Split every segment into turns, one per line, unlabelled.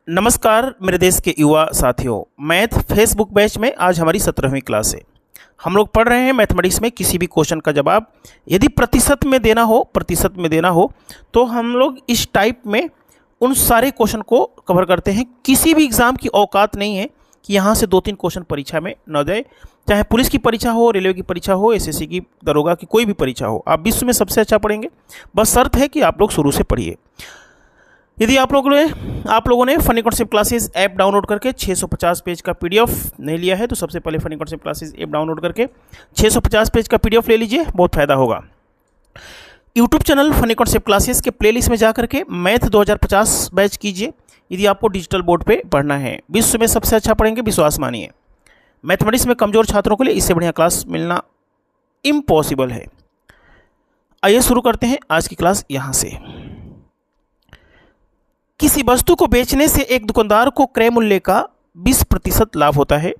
नमस्कार मेरे देश के युवा साथियों, मैथ फेसबुक बैच में आज हमारी 17वीं क्लास है। हम लोग पढ़ रहे हैं मैथमेटिक्स में किसी भी क्वेश्चन का जवाब यदि प्रतिशत में देना हो तो हम लोग इस टाइप में उन सारे क्वेश्चन को कवर करते हैं। किसी भी एग्ज़ाम की औकात नहीं है कि यहाँ से 2-3 क्वेश्चन परीक्षा में न जाए, चाहे पुलिस की परीक्षा हो, रेलवे की परीक्षा हो, एसएससी की, दरोगा की, कोई भी परीक्षा हो। आप विश्व में सबसे अच्छा पढ़ेंगे, बस शर्त है कि आप लोग शुरू से पढ़िए। यदि आप लोगों ने funny concept classes app download करके 650 पेज का पीडीएफ नहीं लिया है तो सबसे पहले funny concept classes app download करके 650 पेज का पीडीएफ ले लीजिए, बहुत फायदा होगा। YouTube channel funny concept classes के प्लेलिस्ट में जा करके मैथ 2050 बैच कीजिए यदि आपको डिजिटल बोर्ड पे पढ़ना है। विश्व में सबसे अच्छा पढ़ेंगे, विश्वास मानिए। मैथमेटिक्स में कमज़ोर छात्रों के लिए इससे बढ़िया क्लास मिलना इम्पॉसिबल है। आइए शुरू करते हैं आज की क्लास यहाँ से। किसी वस्तु को बेचने से एक दुकानदार को क्रय मूल्य का 20% लाभ होता है।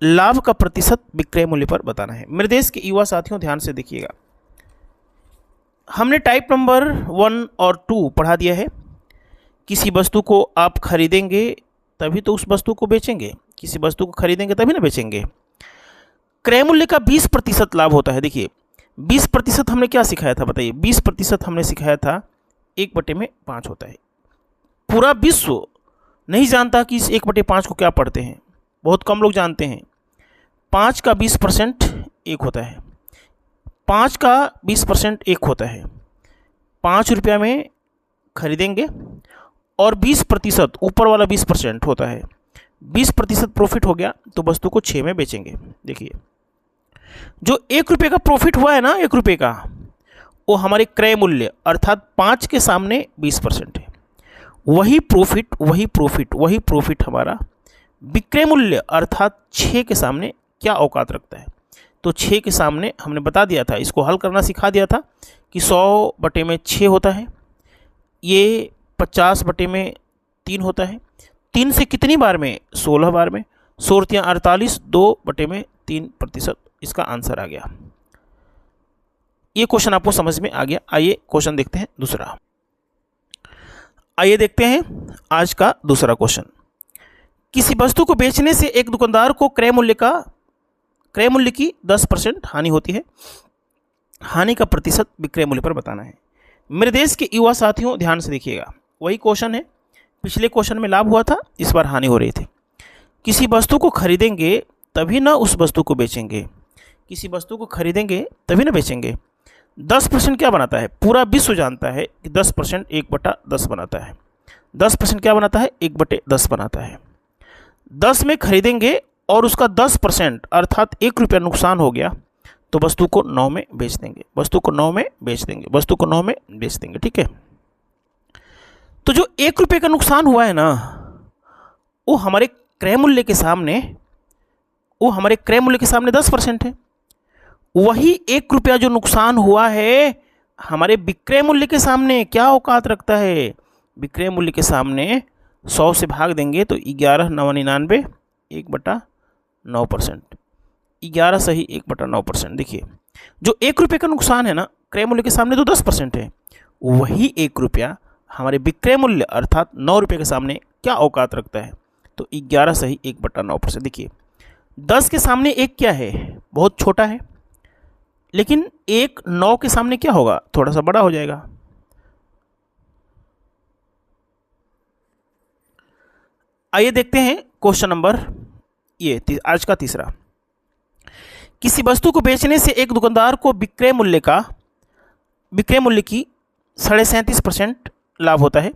लाभ का प्रतिशत विक्रय मूल्य पर बताना है। मेरे देश के युवा साथियों ध्यान से देखिएगा, हमने टाइप नंबर 1 और 2 पढ़ा दिया है। किसी वस्तु को आप खरीदेंगे तभी तो उस वस्तु को बेचेंगे, किसी वस्तु को खरीदेंगे तभी ना बेचेंगे। क्रय मूल्य का 20% लाभ होता है। देखिए 20% हमने क्या सिखाया था बताइए? 20% हमने सिखाया था 1/5 होता है। पूरा विश्व नहीं जानता कि इस 1/5 को क्या पढ़ते हैं, बहुत कम लोग जानते हैं। 5 का 20% 1 होता है, 5 का 20% 1 होता है। 5 रुपया में खरीदेंगे और 20% ऊपर वाला 20% होता है। 20% प्रॉफिट हो गया तो वस्तु को 6 में बेचेंगे। देखिए जो 1 रुपये का प्रॉफिट हुआ है ना, 1 रुपये का, वो हमारे क्रय मूल्य अर्थात 5 के सामने 20% है। वही प्रॉफिट हमारा विक्रय मूल्य अर्थात 6 के सामने क्या औकात रखता है। तो 6 के सामने हमने बता दिया था, इसको हल करना सिखा दिया था कि 100/6 होता है, ये 50/3 होता है। 3 से कितनी बार में? 16 बार में। 16 48, 2/3%। इसका आंसर आ गया। ये क्वेश्चन आपको समझ में आ गया। आइए क्वेश्चन देखते हैं दूसरा। आइए देखते हैं आज का दूसरा क्वेश्चन। किसी वस्तु को बेचने से एक दुकानदार को क्रय मूल्य की 10% हानि होती है। हानि का प्रतिशत विक्रय मूल्य पर बताना है। मेरे देश के युवा साथियों ध्यान से देखिएगा, वही क्वेश्चन है। पिछले क्वेश्चन में लाभ हुआ था, इस बार हानि हो रही थी। किसी वस्तु को खरीदेंगे तभी ना उस वस्तु को बेचेंगे, किसी वस्तु को खरीदेंगे तभी ना बेचेंगे। 10% क्या बनाता है? पूरा विश्व जानता है कि 10% 1/10 बनाता है। 10% क्या बनाता है? 1/10 बनाता है। 10 में खरीदेंगे और उसका 10% अर्थात 1 रुपया नुकसान हो गया तो वस्तु को 9 में बेच देंगे, वस्तु को 9 में बेच देंगे। ठीक है, तो जो 1 रुपये का नुकसान हुआ है ना, वो हमारे क्रय मूल्य के सामने 10% है। वही 1 रुपया जो नुकसान हुआ है हमारे विक्रय मूल्य के सामने क्या औकात रखता है? विक्रय मूल्य के सामने 100 से भाग देंगे तो 11,999 1/9%। 11 सही 1/9%। देखिए जो 1 रुपये का नुकसान है ना क्रय मूल्य के सामने तो 10% है, वही 1 रुपया हमारे विक्रय मूल्य अर्थात 9 रुपये के सामने क्या औकात रखता है? तो 11 सही 1/9%। देखिए 10 के सामने 1 क्या है? बहुत छोटा है, लेकिन 1 9 के सामने क्या होगा? थोड़ा सा बड़ा हो जाएगा। आइए देखते हैं क्वेश्चन नंबर आज का तीसरा। किसी वस्तु को बेचने से एक दुकानदार को विक्रय मूल्य की 37.5% लाभ होता है।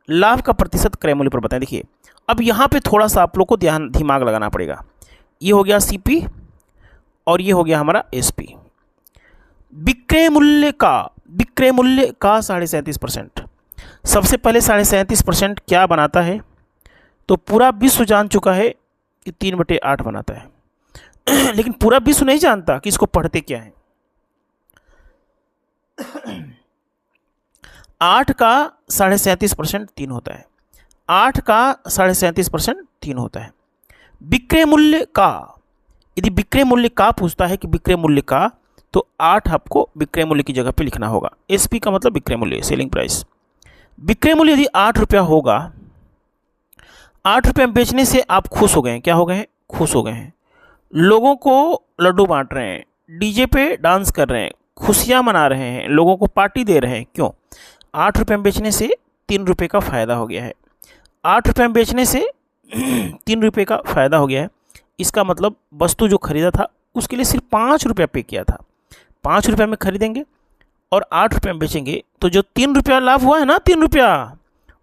लाभ का प्रतिशत क्रय मूल्य पर बताएं। देखिए अब यहाँ पे थोड़ा सा आप लोग को दिमाग लगाना पड़ेगा। ये हो गया सीपी और ये हो गया हमारा एसपी। विक्रय मूल्य का 37.5%। सबसे पहले 37.5% क्या बनाता है? तो पूरा विश्व जान चुका है कि 3/8 बनाता है। लेकिन पूरा विश्व नहीं जानता कि इसको पढ़ते क्या है। 8 का 37.5% 3 होता है। 8 का 37.5% 3 होता है। विक्रय मूल्य का, यदि विक्रय मूल्य का पूछता है कि विक्रय मूल्य का, तो 8 आपको विक्रय मूल्य की जगह पे लिखना होगा। एसपी का मतलब विक्रय मूल्य, सेलिंग प्राइस। विक्रय मूल्य यदि 8 रुपया होगा ₹8 में बेचने से आप खुश हो गए हैं। क्या हो गए हैं? खुश हो गए हैं। लोगों को लड्डू बांट रहे हैं, डीजे पे डांस कर रहे हैं, खुशियाँ मना रहे हैं, लोगों को पार्टी दे रहे हैं। क्यों? ₹8 में बेचने से ₹3 का फ़ायदा हो गया है। ₹8 में बेचने से ₹3 का फ़ायदा हो गया है। इसका मतलब वस्तु जो खरीदा था उसके लिए सिर्फ ₹5 पे किया था। ₹5 में खरीदेंगे और ₹8 में बेचेंगे तो जो ₹3 लाभ हुआ है ना, ₹3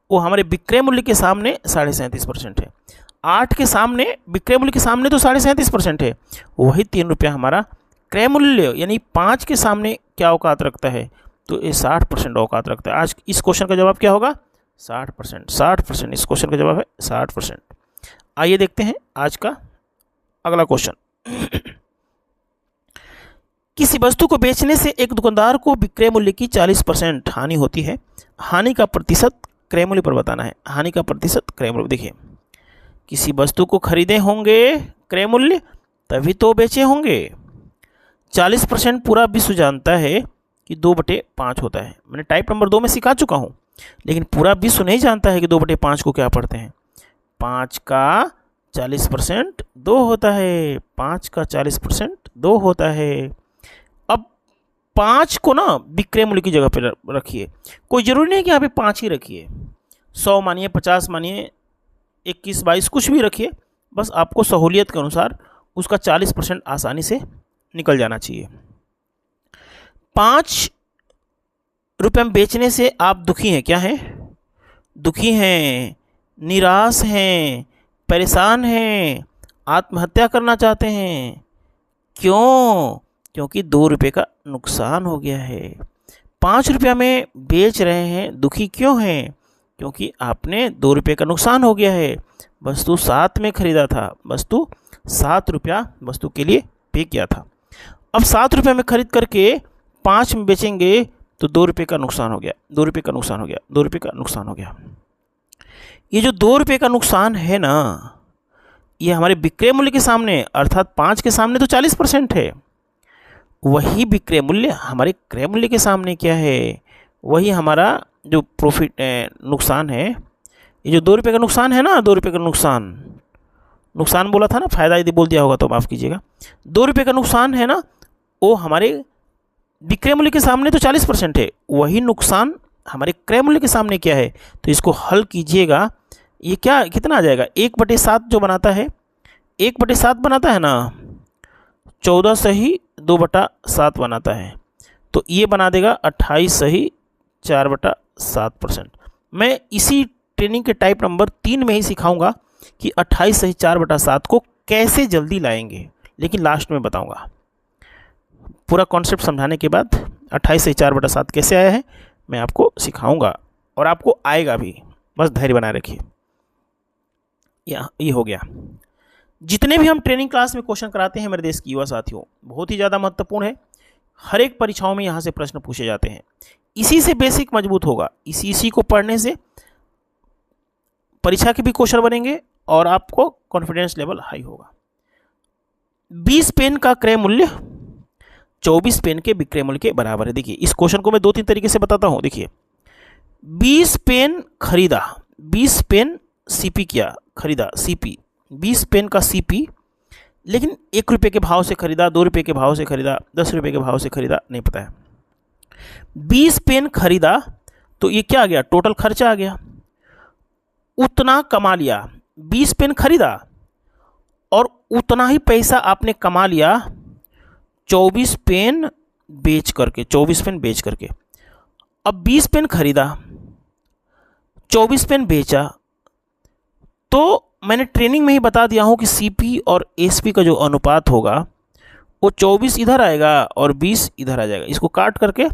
वो हमारे विक्रय मूल्य के सामने 37.5% है। 8 के सामने, विक्रय मूल्य के सामने तो 37.5% है, वही ₹3 हमारा क्रय मूल्य यानी 5 के सामने क्या औकात रखता है? तो ये 60% औकात रखता है। आज इस क्वेश्चन का जवाब क्या होगा? 60%। 60%, इस क्वेश्चन का जवाब है 60%। आइए देखते हैं आज का अगला क्वेश्चन। किसी वस्तु को बेचने से एक दुकानदार को विक्रय मूल्य की 40% हानि होती है। हानि का प्रतिशत क्रय मूल्य पर बताना है। हानि का प्रतिशत क्रय मूल्य। देखिए, किसी वस्तु को खरीदे होंगे क्रय मूल्य तभी तो बेचे होंगे। 40% पूरा विश्व जानता है कि 2/5 होता है। मैंने टाइप नंबर 2 में सिखा चुका हूँ, लेकिन पूरा विश्व नहीं जानता है कि 2/5 को क्या पढ़ते हैं। 5 का 40% 2 होता है। 5 का 40% 2 होता है। अब 5 को ना विक्रय मूल्य की जगह पर रखिए। कोई ज़रूरी नहीं कि यहाँ पे 5 ही रखिए। 100 मानिए, 50 मानिए, 21, 22 कुछ भी रखिए, बस आपको सहूलियत के अनुसार उसका 40% आसानी से निकल जाना चाहिए। ₹5 में बेचने से आप दुखी हैं। क्या हैं? दुखी हैं, निराश हैं, परेशान हैं, आत्महत्या करना चाहते हैं। क्यों? क्योंकि ₹2 का नुकसान हो गया है। ₹5 में बेच रहे हैं, दुखी क्यों हैं? क्योंकि आपने ₹2 का नुकसान हो गया है। वस्तु 7 में खरीदा था, वस्तु ₹7 वस्तु के लिए पे किया था। अब ₹7 में खरीद करके 5 में बेचेंगे तो ₹2 का नुकसान हो गया। ₹2 का नुकसान हो गया। ₹2 का नुकसान हो गया। ये जो ₹2 का नुकसान है ना, ये हमारे विक्रय मूल्य के सामने अर्थात 5 के सामने तो 40% है। वही विक्रय मूल्य हमारे क्रय मूल्य के सामने क्या है? वही हमारा जो प्रॉफिट नुकसान है। ये जो ₹2 का नुकसान है ना, ₹2 का नुकसान बोला था ना, फ़ायदा यदि बोल दिया होगा तो माफ़ कीजिएगा। ₹2 का नुकसान है ना, वो हमारे विक्रय मूल्य के सामने तो 40% है। वही नुकसान हमारे क्रय मूल्य के सामने क्या है? तो इसको हल कीजिएगा। ये क्या कितना आ जाएगा? 1/7 जो बनाता है, 1/7 बनाता है ना, 14 सही 2/7 बनाता है। तो ये बना देगा 28 सही 4/7%। मैं इसी ट्रेनिंग के टाइप नंबर 3 में ही सिखाऊंगा कि 28 सही 4/7 को कैसे जल्दी लाएंगे, लेकिन लास्ट में बताऊंगा। पूरा कॉन्सेप्ट समझाने के बाद 28 सही 4/7 कैसे आया है मैं आपको सिखाऊंगा, और आपको आएगा भी, बस धैर्य बनाए रखिए। ये हो गया। जितने भी हम ट्रेनिंग क्लास में क्वेश्चन कराते हैं मेरे देश की युवा साथियों, बहुत ही ज़्यादा महत्वपूर्ण है। हर एक परीक्षाओं में यहाँ से प्रश्न पूछे जाते हैं। इसी से बेसिक मजबूत होगा। इसी को पढ़ने से परीक्षा के भी क्वेश्चन बनेंगे और आपको कॉन्फिडेंस लेवल हाई होगा। 20 पेन का क्रय मूल्य 24 पेन के विक्रय मूल्य के बराबर है। देखिए, इस क्वेश्चन को मैं 2-3 तरीके से बताता हूँ। देखिए, 20 पेन खरीदा, 20 पेन सीपी किया, खरीदा सीपी, 20 पेन का सीपी, लेकिन ₹1 के भाव से खरीदा, ₹2 के भाव से खरीदा, ₹10 के भाव से खरीदा, नहीं पता है। 20 पेन खरीदा तो ये क्या आ गया? टोटल खर्चा आ गया। उतना कमा लिया। 20 पेन खरीदा और उतना ही पैसा आपने कमा लिया 24 पेन बेच करके। 24 पेन बेच करके अब 20 पेन खरीदा, 24 पेन बेचा, तो मैंने ट्रेनिंग में ही बता दिया हूं कि सीपी और एसपी का जो अनुपात होगा वो 24 इधर आएगा और 20 इधर आ जाएगा। इसको काट करके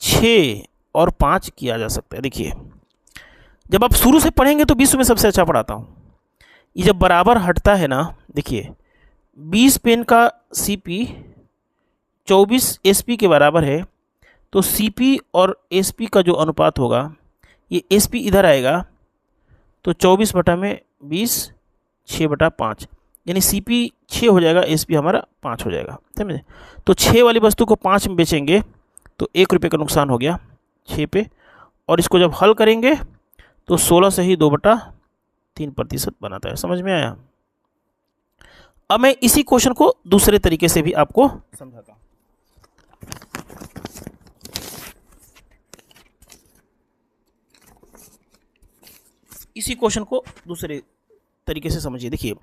6 और 5 किया जा सकता है। देखिए, जब आप शुरू से पढ़ेंगे तो 20 में सबसे अच्छा पढ़ाता हूँ। ये जब बराबर हटता है ना, देखिए 20 पेन का सीपी 24 एसपी के बराबर है, तो सीपी और एसपी का जो अनुपात होगा, ये एसपी इधर आएगा तो 24/20 6/5, यानी सीपी 6 हो जाएगा, एसपी हमारा 5 हो जाएगा। समझे? तो 6 वाली वस्तु को 5 में बेचेंगे तो ₹1 का नुकसान हो गया 6 पे, और इसको जब हल करेंगे तो 16 से ही 2/7 3% बनाता है। समझ में आया? अब मैं इसी क्वेश्चन को दूसरे तरीके से भी आपको समझाता हूं। इसी क्वेश्चन को दूसरे तरीके से समझिए। देखिए,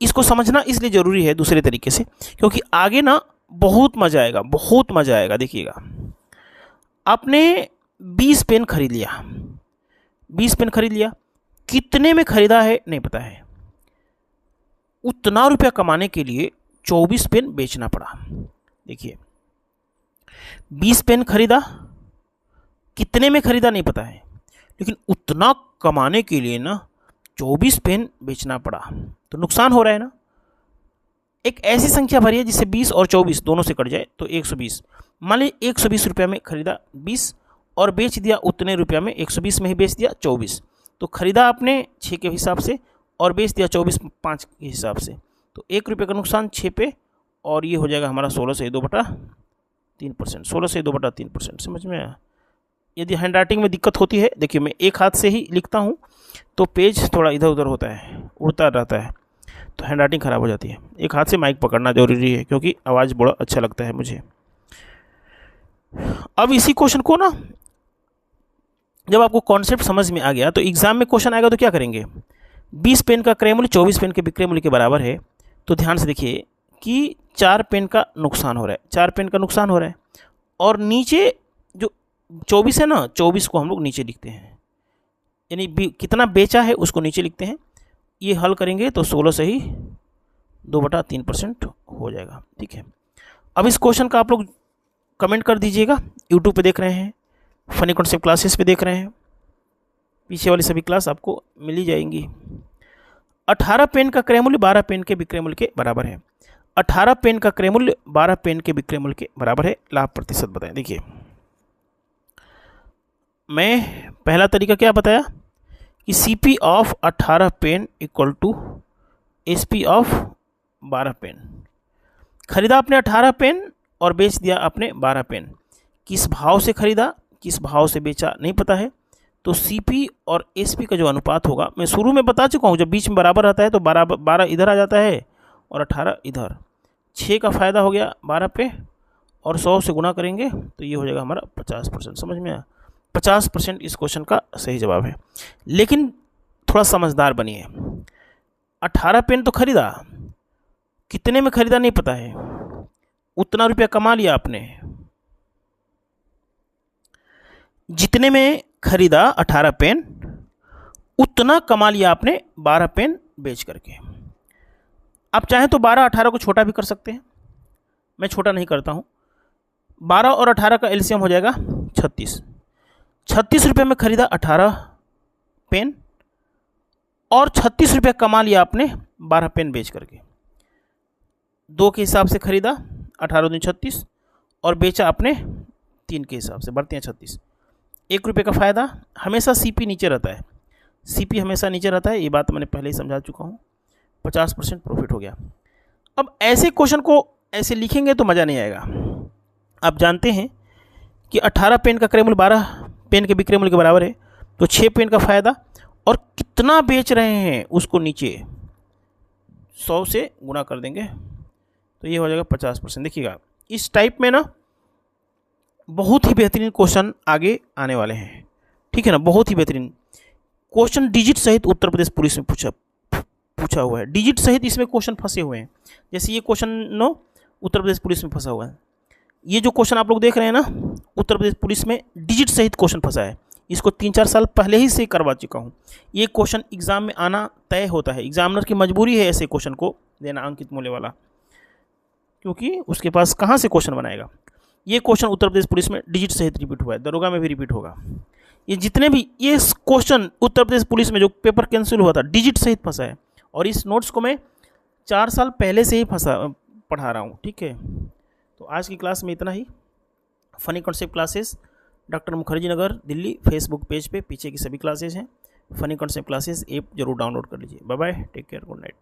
इसको समझना इसलिए जरूरी है दूसरे तरीके से, क्योंकि आगे ना बहुत मजा आएगा, बहुत मजा आएगा। देखिएगा, आपने 20 पेन खरीद लिया, 20 पेन खरीद लिया, कितने में खरीदा है नहीं पता है। उतना रुपया कमाने के लिए 24 पेन बेचना पड़ा। देखिए, 20 पेन खरीदा, कितने में खरीदा नहीं पता है, लेकिन उतना कमाने के लिए ना 24 पेन बेचना पड़ा, तो नुकसान हो रहा है ना। एक ऐसी संख्या भरी है जिससे 20 और 24 दोनों से कट जाए तो 120। मान लीजिए 120 रुपया में खरीदा 20 और बेच दिया उतने रुपया में, 120 में ही बेच दिया 24। तो खरीदा आपने 6 के हिसाब से और बेच दिया 24 5 के हिसाब से, तो 1 रुपये का नुकसान 6 पे, और ये हो जाएगा हमारा 16 से 2/3%। 16 से 2/3%। समझ में आया? यदि हैंड राइटिंग में दिक्कत होती है, देखिए मैं एक हाथ से ही लिखता हूँ तो पेज थोड़ा इधर उधर होता है, उड़ता रहता है, तो हैंड राइटिंग ख़राब हो जाती है। एक हाथ से माइक पकड़ना जरूरी है, क्योंकि आवाज़ बड़ा अच्छा लगता है मुझे। अब इसी क्वेश्चन को ना, जब आपको कॉन्सेप्ट समझ में आ गया तो एग्जाम में क्वेश्चन आएगा तो क्या करेंगे। 20 पेन का क्रय मूल्य 24 पेन के विक्रय मूल्य के बराबर है, तो ध्यान से देखिए कि 4 पेन का नुकसान हो रहा है, 4 पेन का नुकसान हो रहा है, और नीचे जो 24 है ना, 24 को हम लोग नीचे लिखते हैं, यानी कितना बेचा है उसको नीचे लिखते हैं। ये हल करेंगे तो 16 से ही 2/3% हो जाएगा। ठीक है, अब इस क्वेश्चन का आप लोग कमेंट कर दीजिएगा। यूट्यूब पे देख रहे हैं, फनी कॉन्सेप्ट क्लासेस पे देख रहे हैं, पीछे वाली सभी क्लास आपको मिल ही जाएंगी। 18 पेन का क्रय मूल्य 12 पेन के विक्रय मूल्य के बराबर है। 18 पेन का क्रय मूल्य 12 पेन के विक्रय मूल्य के बराबर है, लाभ प्रतिशत बताएं। देखिए, मैं पहला तरीका क्या बताया कि CP of 18 pen equal to SP of 12 pen. खरीदा आपने 18 पेन और बेच दिया आपने 12 पेन। किस भाव से खरीदा, किस भाव से बेचा नहीं पता है, तो CP और SP का जो अनुपात होगा, मैं शुरू में बता चुका हूँ, जब बीच में बराबर आता है तो 12 इधर आ जाता है और 18 इधर। 6 का फ़ायदा हो गया 12 पे, और 100 से गुना करेंगे तो ये हो जाएगा हमारा 50%। समझ में आया? 50% इस क्वेश्चन का सही जवाब है। लेकिन थोड़ा समझदार बनिए। 18 पेन तो खरीदा, कितने में खरीदा नहीं पता है, उतना रुपया कमा लिया आपने। जितने में खरीदा 18 पेन, उतना कमा लिया आपने 12 पेन बेच करके। आप चाहें तो 12 18 को छोटा भी कर सकते हैं, मैं छोटा नहीं करता हूं। 12 और 18 का एलसीएम हो जाएगा 36। 36 रुपये में खरीदा 18 पेन और 36 रुपये कमा लिया आपने 12 पेन बेच करके। 2 के हिसाब से खरीदा, 18 दूनी 36, और बेचा आपने 3 के हिसाब से, बढ़ते हैं 36। 1 रुपये का फ़ायदा। हमेशा CP नीचे रहता है, CP हमेशा नीचे रहता है, ये बात मैंने पहले ही समझा चुका हूँ। 50% प्रॉफिट हो गया। अब ऐसे क्वेश्चन को ऐसे लिखेंगे तो मज़ा नहीं आएगा। आप जानते हैं कि 18 पेन का क्रय मूल्य 12 पेन के विक्रय मूल्य के बराबर है, तो 6 पेन का फ़ायदा, और कितना बेच रहे हैं उसको नीचे 100 से गुना कर देंगे तो ये हो जाएगा 50%। देखिएगा, इस टाइप में ना बहुत ही बेहतरीन क्वेश्चन आगे आने वाले हैं। ठीक है ना, बहुत ही बेहतरीन क्वेश्चन डिजिट सहित उत्तर प्रदेश पुलिस में पूछा हुआ है। डिजिट सहित इसमें क्वेश्चन फंसे हुए हैं। जैसे ये question no Uttar Pradesh police में फंसा हुआ है। ये जो क्वेश्चन आप लोग देख रहे हैं ना, उत्तर प्रदेश पुलिस में डिजिट सहित क्वेश्चन फंसा है। इसको 3-4 साल पहले ही से करवा चुका हूँ। ये क्वेश्चन एग्जाम में आना तय होता है, एग्जामिनर की मजबूरी है ऐसे क्वेश्चन को देना अंकित मूल्य वाला, क्योंकि उसके पास कहाँ से क्वेश्चन बनाएगा। ये क्वेश्चन उत्तर प्रदेश पुलिस में डिजिट सहित रिपीट हुआ है, दरोगा में भी रिपीट होगा। ये जितने भी ये क्वेश्चन उत्तर प्रदेश पुलिस में जो पेपर कैंसिल हुआ था, डिजिट सहित फंसा है, और इस नोट्स को मैं 4 साल पहले से ही पढ़ा रहा हूँ। ठीक है, तो आज की क्लास में इतना ही। Funny concept classes doctor Mukherjee Nagar Delhi Facebook page पे पीछे की सभी क्लासेस हैं। फनी कॉन्सेप्ट क्लासेस ऐप जरूर डाउनलोड कर लीजिए। Bye bye, take care, good night.